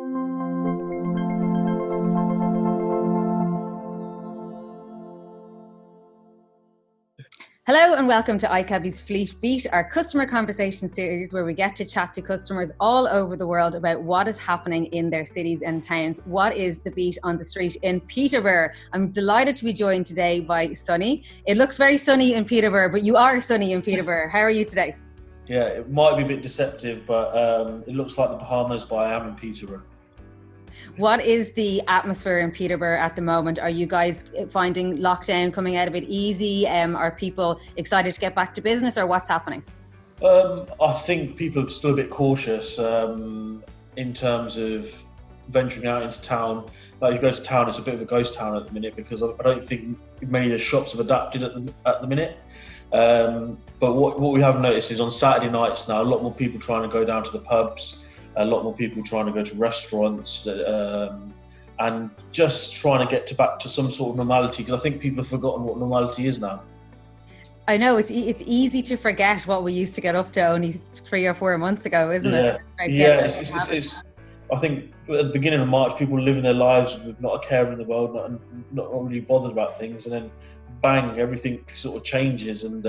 Hello and welcome to iCabbi's Fleet Beat, our customer conversation series where we get to chat to customers all over the world about what is happening in their cities and towns. What is the beat on the street in Peterborough? I'm delighted to be joined today by Sunny. It looks very sunny in Peterborough, but you are sunny in Peterborough. How are you today? Yeah, it might be a bit deceptive, but it looks like the Bahamas, but I am in Peterborough. What is the atmosphere in Peterborough at the moment? Are you guys finding lockdown coming out a bit easy? Are people excited to get back to business, or what's happening? I think people are still a bit cautious in terms of venturing out into town. Like, you go to town, it's a bit of a ghost town at the minute because I don't think many of the shops have adapted at the minute. But what we have noticed is on Saturday nights now, a lot more people trying to go down to the pubs, a lot more people trying to go to restaurants, and just trying to get back to some sort of normality, because I think people have forgotten what normality is now. I know it's easy to forget what we used to get up to only 3 or 4 months ago, isn't it? It's I think at the beginning of March, people were living their lives with not a care in the world, not really bothered about things, and then bang, everything sort of changes, and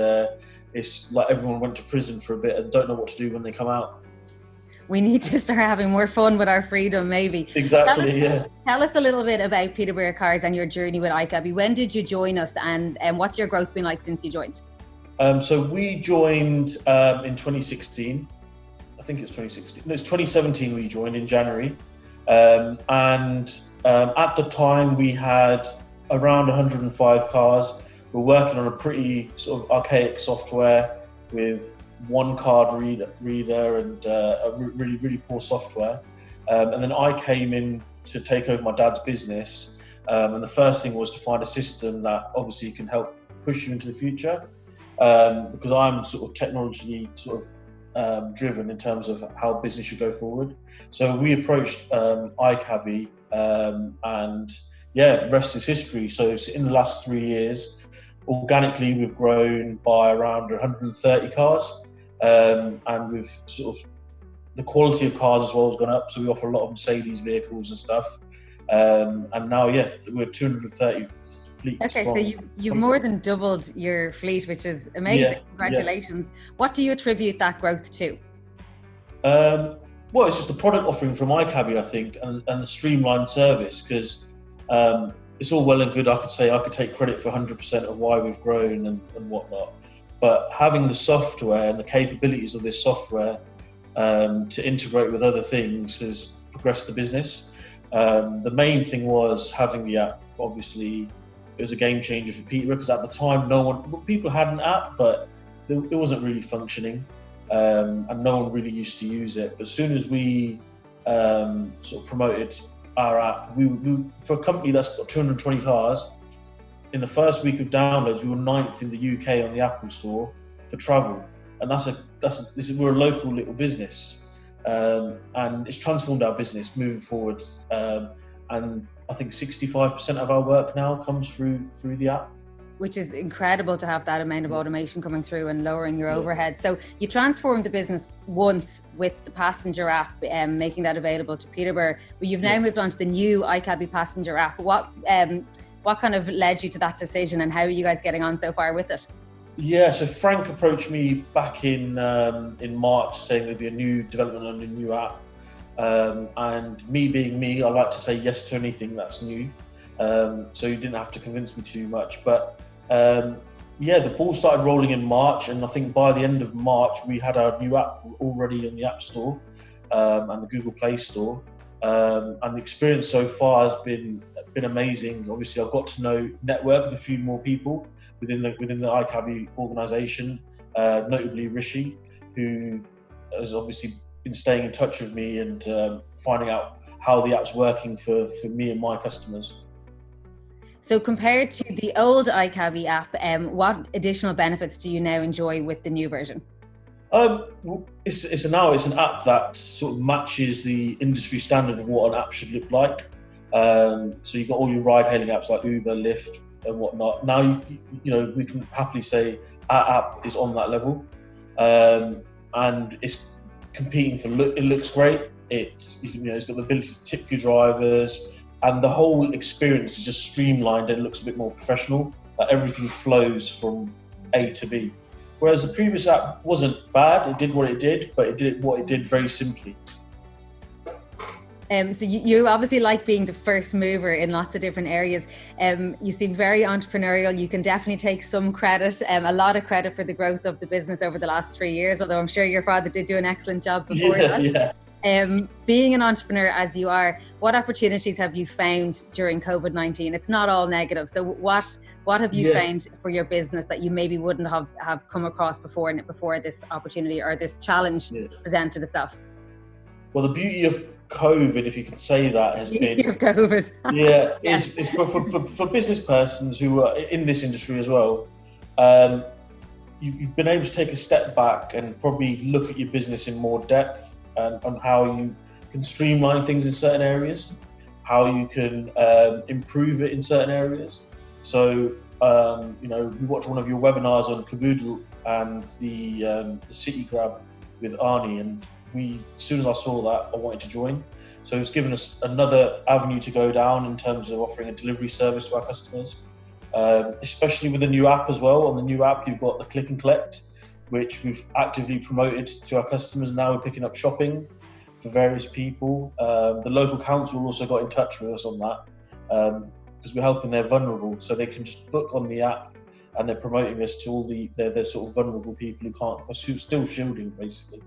it's like everyone went to prison for a bit and don't know what to do when they come out. We need to start having more fun with our freedom, maybe. Exactly, Tell us a little bit about Peterborough Cars and your journey with iCabbi. When did you join us, and what's your growth been like since you joined? So we joined in 2016. I think it's 2016. No, it's 2017 we joined in January. And at the time we had around 105 cars. We're working on a pretty sort of archaic software with one card reader and a really, really poor software. And then I came in to take over my dad's business. And the first thing was to find a system that obviously can help push you into the future. Because I'm sort of technologically driven in terms of how business should go forward. So we approached iCabbi, and the rest is history. So in the last 3 years, organically we've grown by around 130 cars. And we've sort of, the quality of cars as well has gone up. So we offer a lot of Mercedes vehicles and stuff. And now, we're 230 fleet. Okay, so you've more than doubled your fleet, which is amazing. Congratulations. Yeah. What do you attribute that growth to? Well, it's just the product offering from iCabbi, I think, and the streamlined service, because it's all well and good. I could take credit for 100% of why we've grown and whatnot. But having the software and the capabilities of this software to integrate with other things has progressed the business. The main thing was having the app. Obviously, it was a game changer for Peterborough, because at the time people had an app, but it wasn't really functioning, and no one really used to use it. But as soon as we sort of promoted our app, we for a company that's got 220 cars, in the first week of downloads, we were 9th in the UK on the Apple Store for travel, and we're a local little business, and it's transformed our business moving forward. And I think 65% of our work now comes through the app. Which is incredible to have that amount of automation coming through and lowering your overhead. So you transformed the business once with the passenger app, making that available to Peterborough, but you've now moved on to the new iCabbi passenger app. What kind of led you to that decision, and how are you guys getting on so far with it? Yeah, so Frank approached me back in March saying there'd be a new development on a new app. And me being me, I like to say yes to anything that's new. So you didn't have to convince me too much. But the ball started rolling in March, and I think by the end of March, we had our new app already in the App Store and the Google Play Store. And the experience so far has been amazing. Obviously, I've got to network with a few more people within the iCabbi organisation, notably Rishi, who has obviously been staying in touch with me and finding out how the app's working for me and my customers. So compared to the old iCabbi app, what additional benefits do you now enjoy with the new version? It's an app that sort of matches the industry standard of what an app should look like. So you've got all your ride-hailing apps like Uber, Lyft, and whatnot. Now we can happily say our app is on that level, and it's competing for look. It looks great. It's got the ability to tip your drivers, and the whole experience is just streamlined and looks a bit more professional. Like everything flows from A to B. Whereas the previous app wasn't bad, it did what it did, but it did what it did very simply. So you obviously like being the first mover in lots of different areas. You seem very entrepreneurial. You can definitely take some credit, a lot of credit for the growth of the business over the last 3 years, although I'm sure your father did do an excellent job before that. Yeah. Being an entrepreneur as you are, what opportunities have you found during COVID-19? It's not all negative. So what have you found for your business that you maybe wouldn't have come across before this opportunity or this challenge presented itself? Well, the beauty of COVID, if you can say that, has been of COVID. is for business persons who are in this industry as well. You've been able to take a step back and probably look at your business in more depth and on how you can streamline things in certain areas, how you can improve it in certain areas. So, we watched one of your webinars on Caboodle and the City Grab with Arnie, and as soon as I saw that, I wanted to join. So it's given us another avenue to go down in terms of offering a delivery service to our customers, especially with the new app as well. On the new app, you've got the click and collect, which we've actively promoted to our customers. Now we're picking up shopping for various people. The local council also got in touch with us on that because we're helping their vulnerable, so they can just book on the app, and they're promoting us to all their sort of vulnerable people who's still shielding, basically.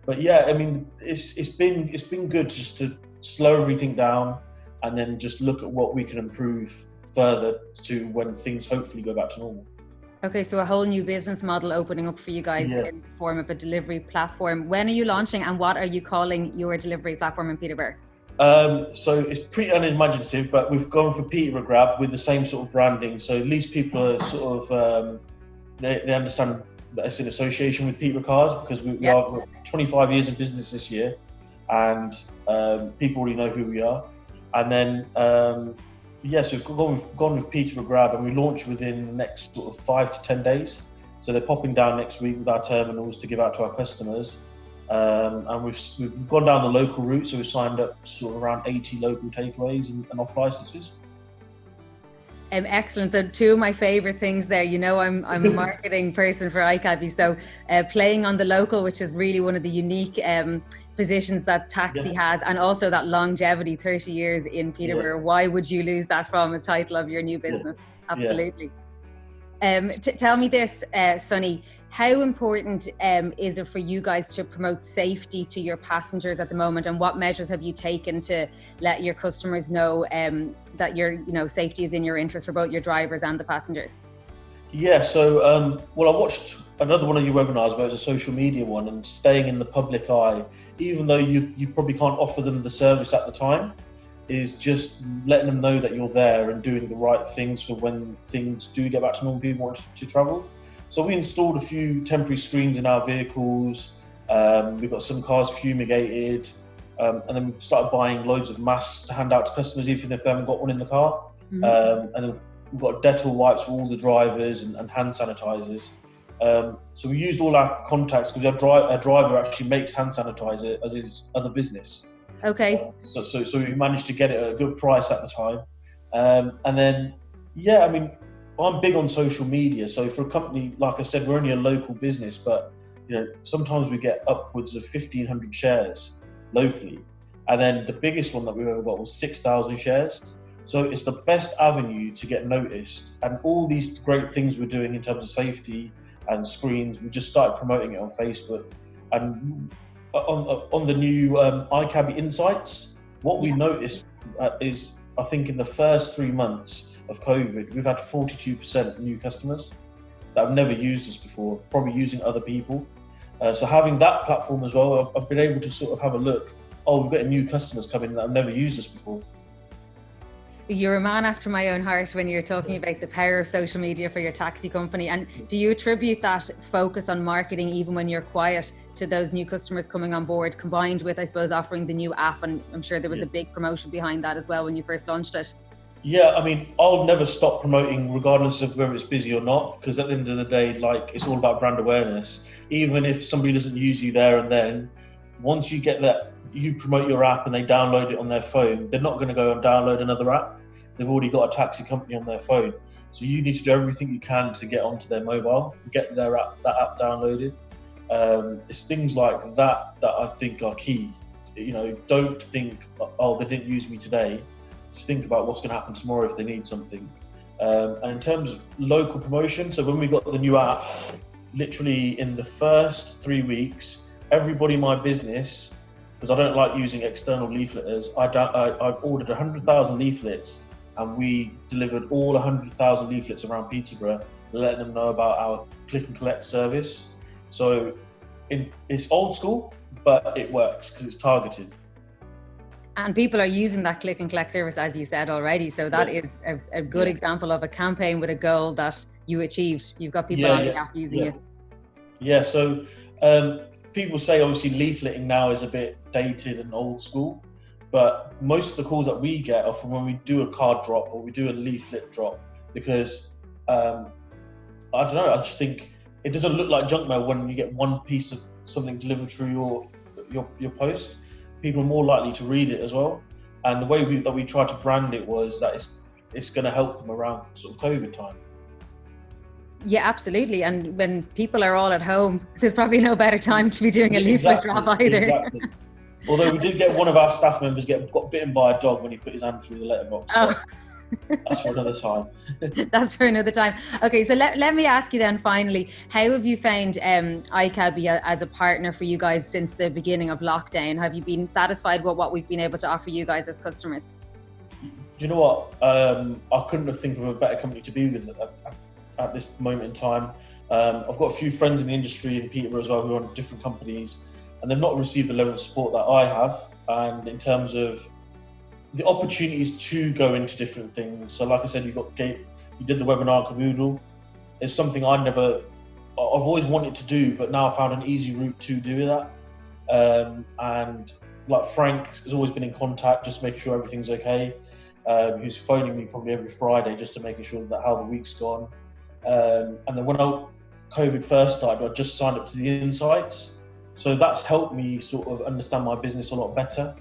But yeah, I mean, it's been good just to slow everything down and then just look at what we can improve further to when things hopefully go back to normal. Okay, so a whole new business model opening up for you guys in the form of a delivery platform. When are you launching, and what are you calling your delivery platform in Peterborough? So it's pretty unimaginative, but we've gone for Peterborough Grab with the same sort of branding. So at least people are sort of they understand that it's in association with Peterborough Cars, because we're 25 years in business this year, and people already know who we are. And then so we've gone with Peterborough Grab, and we launch within the next sort of 5 to 10 days. So they're popping down next week with our terminals to give out to our customers. And we've gone down the local route, so we've signed up sort of around 80 local takeaways and off licenses. Excellent. So two of my favorite things there, I'm a marketing person for iCabbi. So playing on the local, which is really one of the unique positions that taxi has, and also that longevity, 30 years in Peterborough. Why would you lose that from a title of your new business? Absolutely. Tell me this, Sonny, how important is it for you guys to promote safety to your passengers at the moment, and what measures have you taken to let your customers know that your safety is in your interest for both your drivers and the passengers? Yeah, so I watched another one of your webinars, but it was a social media one, and staying in the public eye, even though you probably can't offer them the service at the time, is just letting them know that you're there and doing the right things for when things do get back to normal, people want to travel. So we installed a few temporary screens in our vehicles. We've got some cars fumigated, and then we started buying loads of masks to hand out to customers, even if they haven't got one in the car. And then we've got Dettol wipes for all the drivers and hand sanitizers. So we used all our contacts, because our driver actually makes hand sanitizer as his other business. Okay. So we managed to get it at a good price at the time. And then, I mean, I'm big on social media. So for a company, like I said, we're only a local business, but sometimes we get upwards of 1,500 shares locally. And then the biggest one that we've ever got was 6,000 shares. So it's the best avenue to get noticed. And all these great things we're doing in terms of safety and screens, we just started promoting it on Facebook. And on the new iCabbi Insights, what we noticed is, I think in the first 3 months of COVID, we've had 42% new customers that have never used us before, probably using other people. So having that platform as well, I've been able to sort of have a look. We're getting new customers coming that have never used us before. You're a man after my own heart when you're talking about the power of social media for your taxi company. And do you attribute that focus on marketing, even when you're quiet, to those new customers coming on board, combined with, I suppose, offering the new app? And I'm sure there was a big promotion behind that as well when you first launched it. Yeah, I mean, I'll never stop promoting regardless of whether it's busy or not, because at the end of the day, it's all about brand awareness. Even if somebody doesn't use you there and then, once you get that you promote your app and they download it on their phone, they're not going to go and download another app. They've already got a taxi company on their phone. So you need to do everything you can to get onto their mobile, get that app downloaded. It's things like that I think are key. Don't think, oh, they didn't use me today. Just think about what's going to happen tomorrow if they need something. And in terms of local promotion, so when we got the new app, literally in the first 3 weeks, everybody in my business, because I don't like using external leafleters, I ordered 100,000 leaflets, and we delivered all 100,000 leaflets around Peterborough, letting them know about our click and collect service. So it's old school, but it works because it's targeted. And people are using that click and collect service, as you said already. So that is a good example of a campaign with a goal that you achieved. You've got people on the app using it. Yeah, so people say obviously leafleting now is a bit dated and old school, but most of the calls that we get are from when we do a card drop or we do a leaflet drop, because I don't know, I just think it doesn't look like junk mail when you get one piece of something delivered through your post. People are more likely to read it as well. And the way that we tried to brand it was that it's going to help them around sort of COVID time. Yeah, absolutely. And when people are all at home, there's probably no better time to be doing a leaflet drop either. Exactly. Although we did get one of our staff members got bitten by a dog when he put his hand through the letterbox. Oh. That's for another time. That's for another time. Okay, so let me ask you then finally, how have you found iCabbi as a partner for you guys since the beginning of lockdown? Have you been satisfied with what we've been able to offer you guys as customers? Do you know what? I couldn't have think of a better company to be with at this moment in time. I've got a few friends in the industry in Peterborough as well who are on different companies, and they've not received the level of support that I have. And in terms of the opportunities to go into different things. So like I said, you did the webinar Caboodle. It's something I've always wanted to do, but now I found an easy route to do that. And like Frank has always been in contact, just making sure everything's okay. Who's phoning me probably every Friday just to making sure that how the week's gone. And then when COVID first started, I just signed up to the insights. So that's helped me sort of understand my business a lot better.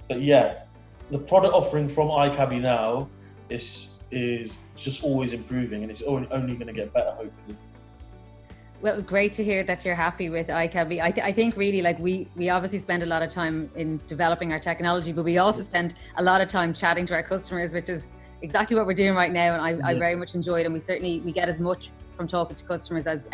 But yeah, the product offering from iCabbi now is just always improving, and it's only going to get better, hopefully. Well, great to hear that you're happy with iCabbi. I think really, like, we obviously spend a lot of time in developing our technology, but we also spend a lot of time chatting to our customers, which is exactly what we're doing right now. And I very much enjoy it. And we get as much from talking to customers as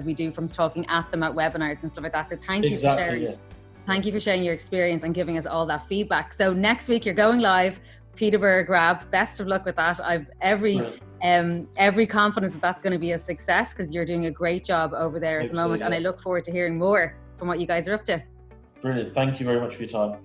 we do from talking at them at webinars and stuff like that. So thank you for sharing. Yeah. Thank you for sharing your experience and giving us all that feedback. So next week you're going live, Peterborough Grab. Best of luck with that. I've every confidence that that's going to be a success, because you're doing a great job over there at the moment. And I look forward to hearing more from what you guys are up to. Brilliant. Thank you very much for your time.